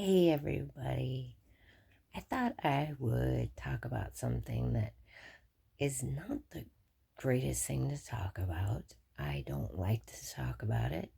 Hey everybody. I thought I would talk about something that is not the greatest thing to talk about. I don't like to talk about it.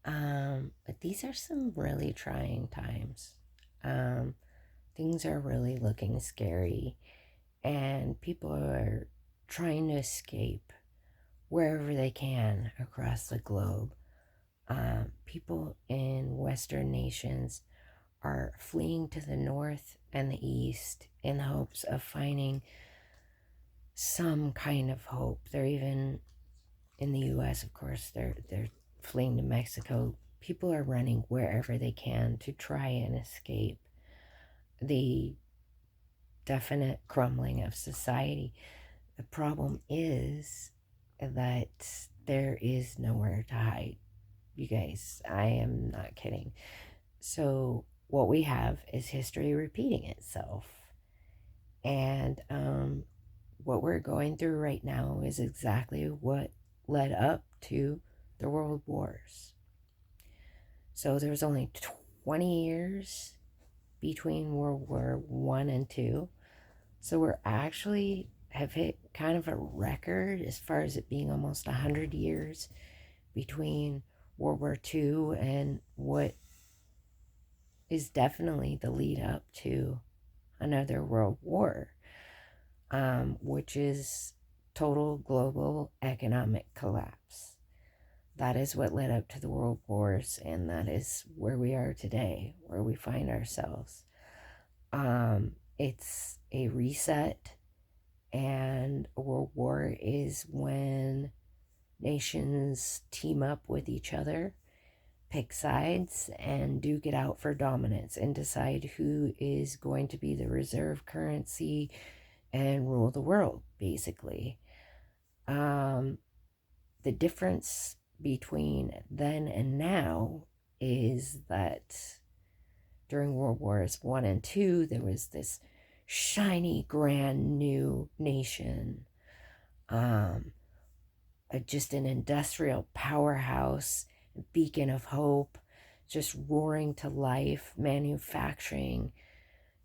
But these are some really trying times. Um, Things are really looking scary, and people are trying to escape wherever they can across the globe. People in Western nations are fleeing to the north and the east in hopes of finding some kind of hope. They're even in the US, of course, they're fleeing to Mexico. People are running wherever they can to try and escape the definite crumbling of society. The problem is that there is nowhere to hide. You guys, I am not kidding. So, what we have is history repeating itself. And what we're going through right now is exactly what led up to the world wars. So there was only 20 years between World War I and II. So we're actually have hit kind of a record as far as it being almost 100 years between World War II and what is definitely the lead up to another world war, which is total global economic collapse. That is what led up to the world wars, and that is where we are today, where we find ourselves. It's a reset, and a world war is when nations team up with each other, pick sides, and duke it out for dominance and decide who is going to be the reserve currency and rule the world, basically. The difference between then and now is that during World Wars I and II, there was this shiny, grand new nation, just an industrial powerhouse, a beacon of hope, just roaring to life, manufacturing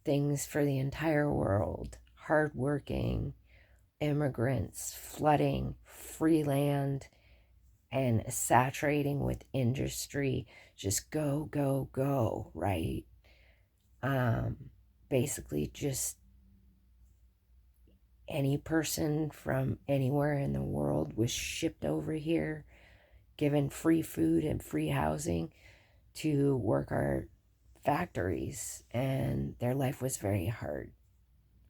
things for the entire world, hardworking immigrants, flooding free land, and saturating with industry. Just go, go, go, right? Um, Basically, just any person from anywhere in the world was shipped over here, given free food and free housing to work our factories, and their life was very hard.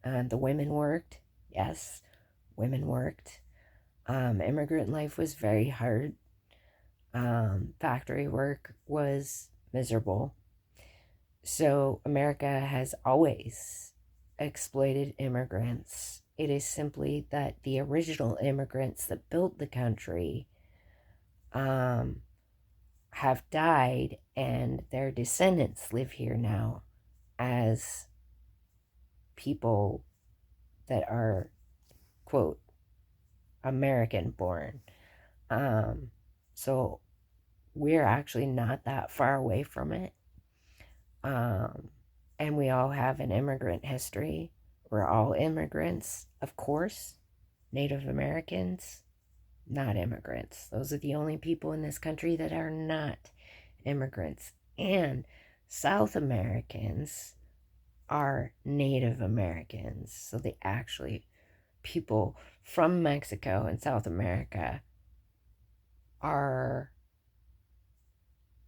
The women worked, yes, women worked. Immigrant life was very hard. Factory work was miserable. So America has always exploited immigrants. It is simply that the original immigrants that built the country um, have died, and their descendants live here now as people that are, quote, American born. Um, so we're actually not that far away from it. Um, and we all have an immigrant history. We're all immigrants, of course. Native Americans, not immigrants. Those are the only people in this country that are not immigrants. And South Americans are Native Americans. So they actually, people from Mexico and South America are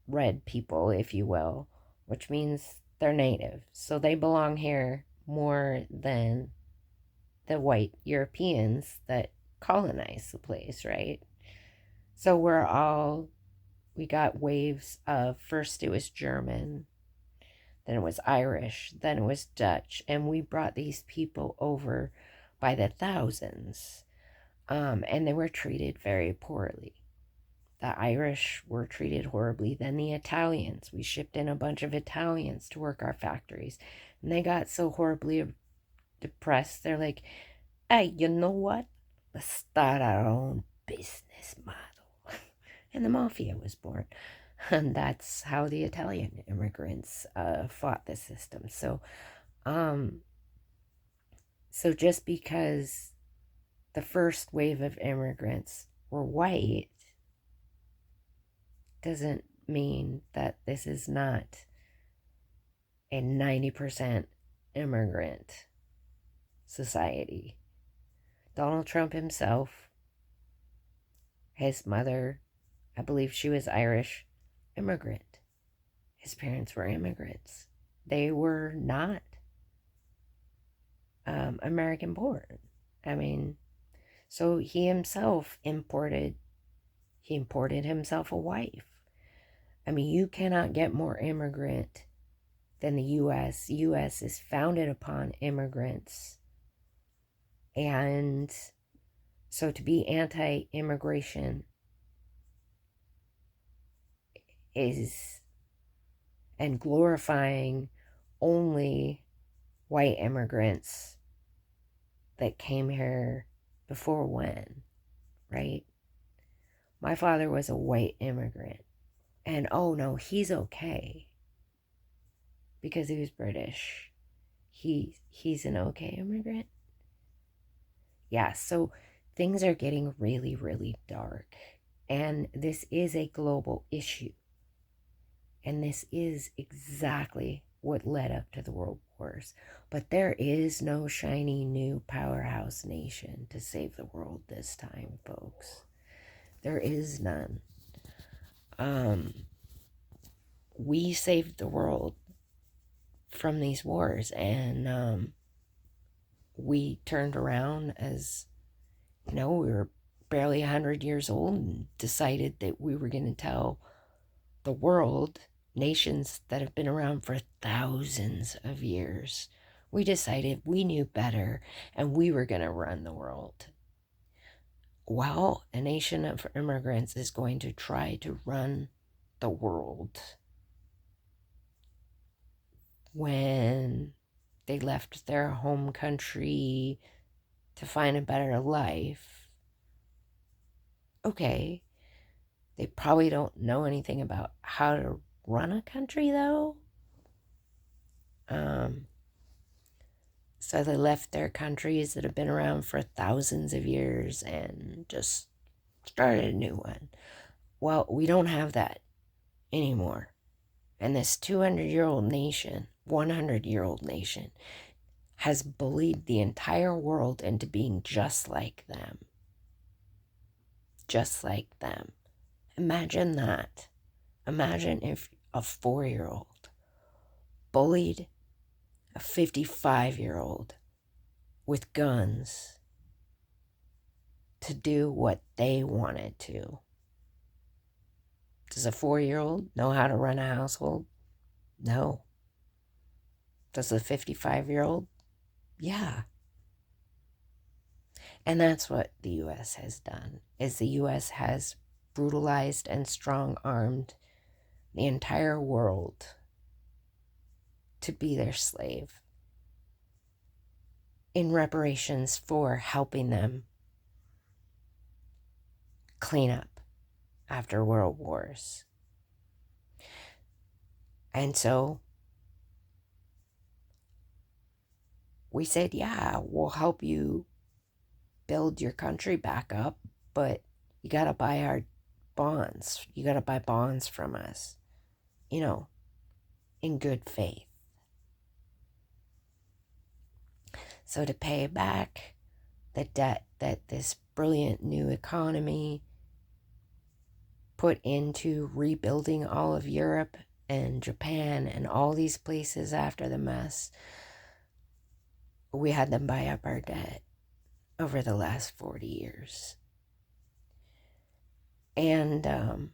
red people, if you will, which means they're native. So they belong here more than the white Europeans that colonized the place, right? So we got waves of, first it was German, then it was Irish, then it was Dutch, and we brought these people over by the thousands. And they were treated very poorly. The Irish were treated horribly. Then the Italians. We shipped in a bunch of Italians to work our factories. And they got so horribly depressed. They're like, hey, you know what? Let's start our own business model. And the mafia was born. And that's how the Italian immigrants fought the system. Um, so just because the first wave of immigrants were white doesn't mean that this is not a 90% immigrant society. Donald Trump himself, his mother, I believe she was Irish, immigrant. His parents were immigrants. They were not American born. I mean, so he imported himself a wife. I mean, you cannot get more immigrant than the U.S. The U.S. is founded upon immigrants. And so to be anti-immigration is, and glorifying only white immigrants that came here before when, right? My father was a white immigrant. And oh no, he's okay because he was British. He's an okay immigrant. Yeah, so things are getting really, really dark. And this is a global issue. And this is exactly what led up to the world wars. But there is no shiny new powerhouse nation to save the world this time, folks. There is none. We saved the world from these wars, and we turned around as, we were barely 100 years old and decided that we were going to tell the world, nations that have been around for thousands of years, we decided we knew better and we were going to run the world. Well, a nation of immigrants is going to try to run the world when they left their home country to find a better life. Okay, they probably don't know anything about how to run a country, though. So they left their countries that have been around for thousands of years and just started a new one. Well, we don't have that anymore. And this 200-year-old nation, 100-year-old nation, has bullied the entire world into being just like them. Just like them. Imagine that. Imagine if a 4-year-old bullied a 55-year-old with guns to do what they wanted to. Does a 4-year-old know how to run a household? No. Does a 55-year-old? Yeah. And that's what the U.S. has done, is the U.S. has brutalized and strong-armed the entire world to be their slave in reparations for helping them clean up after world wars. And so we said, yeah, we'll help you build your country back up, but you got to buy our bonds. You got to buy bonds from us, in good faith. So to pay back the debt that this brilliant new economy put into rebuilding all of Europe and Japan and all these places after the mess, we had them buy up our debt over the last 40 years. And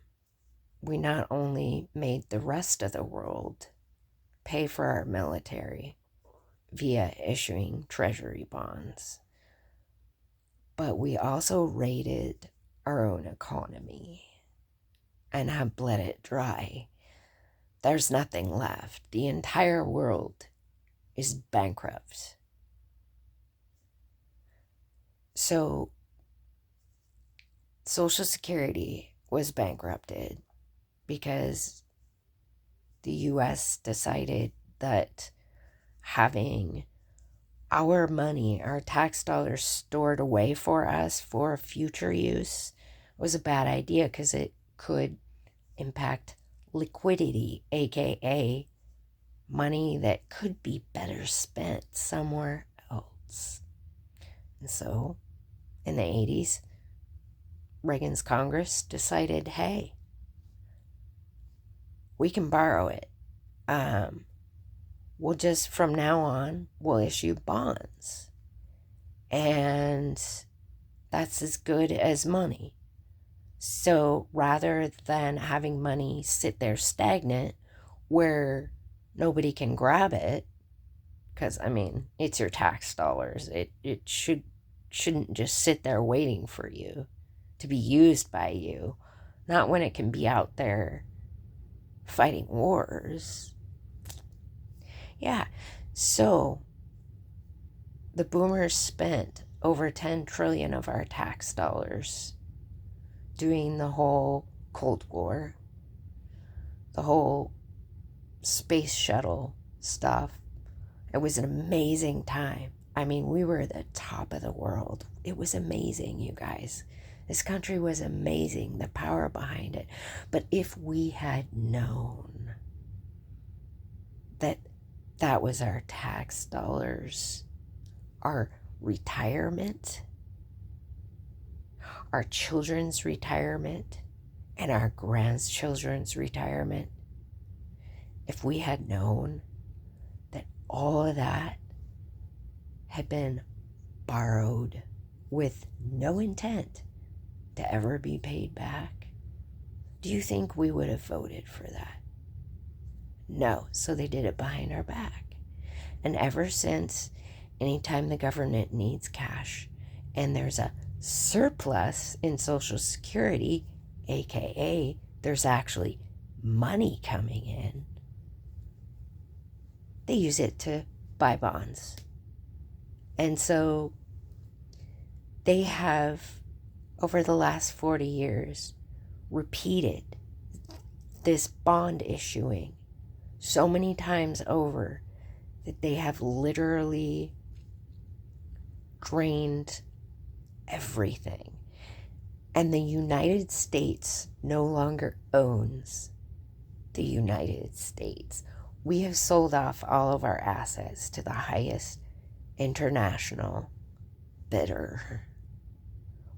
we not only made the rest of the world pay for our military via issuing treasury bonds, but we also raided our own economy and have bled it dry. There's nothing left. The entire world is bankrupt. So Social Security was bankrupted. because the US decided that having our money, our tax dollars stored away for us for future use was a bad idea because it could impact liquidity, aka money that could be better spent somewhere else. And so in the 80s, Reagan's Congress decided, hey, we can borrow it. We'll just, from now on, we'll issue bonds. And that's as good as money. So rather than having money sit there stagnant where nobody can grab it, because, I mean, it's your tax dollars. It shouldn't just sit there waiting for you to be used by you. Not when it can be out there fighting wars. Yeah, so the boomers spent over 10 trillion of our tax dollars doing the whole Cold War, the whole space shuttle stuff. It was an amazing time. I mean, we were the top of the world. It was amazing, you guys. This country was amazing, the power behind it. But if we had known that that was our tax dollars, our retirement, our children's retirement, and our grandchildren's retirement, if we had known that all of that had been borrowed with no intent to ever be paid back, do you think we would have voted for that? No, so they did it behind our back. And ever since, anytime the government needs cash and there's a surplus in Social Security, aka there's actually money coming in, they use it to buy bonds. And so they have, over the last 40 years, repeated this bond issuing so many times over that they have literally drained everything. And the United States no longer owns the United States. We have sold off all of our assets to the highest international bidder.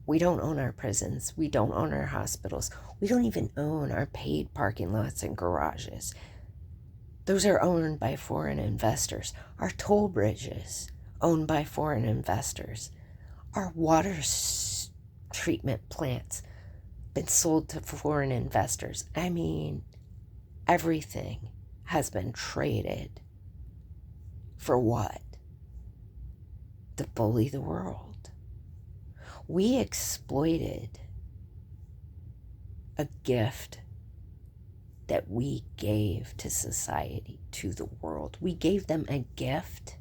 We don't own our prisons. We don't own our hospitals. We don't even own our paid parking lots and garages. Those are owned by foreign investors. Our toll bridges, owned by foreign investors. Our water treatment plants, been sold to foreign investors. I mean, everything has been traded. For what? To bully the world. We exploited a gift that we gave to society, to the world. We gave them a gift,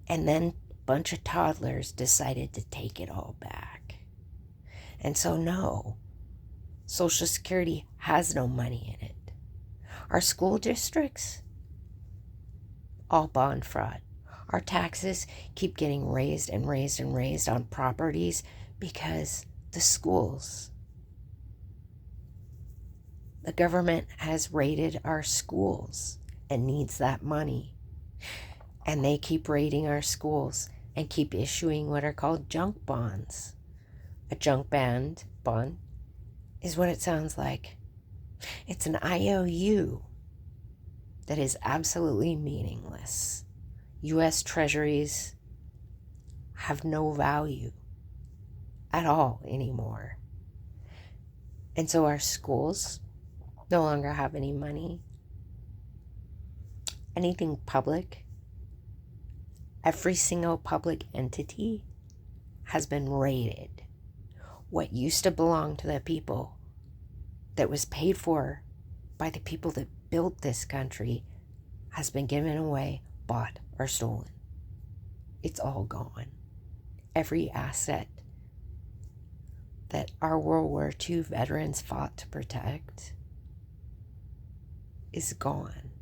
and then a bunch of toddlers decided to take it all back. And so no, Social Security has no money in it. Our school districts, all bond fraud. Our taxes keep getting raised and raised and raised on properties because the schools, the government has raided our schools and needs that money. And they keep raiding our schools and keep issuing what are called junk bonds. A junk bond is what it sounds like. It's an IOU that is absolutely meaningless. U.S. treasuries have no value at all anymore. And so our schools no longer have any money. Anything public, every single public entity has been raided. What used to belong to the people, that was paid for by the people that built this country, has been given away, bought, or stolen. It's all gone. Every asset that our World War II veterans fought to protect is gone.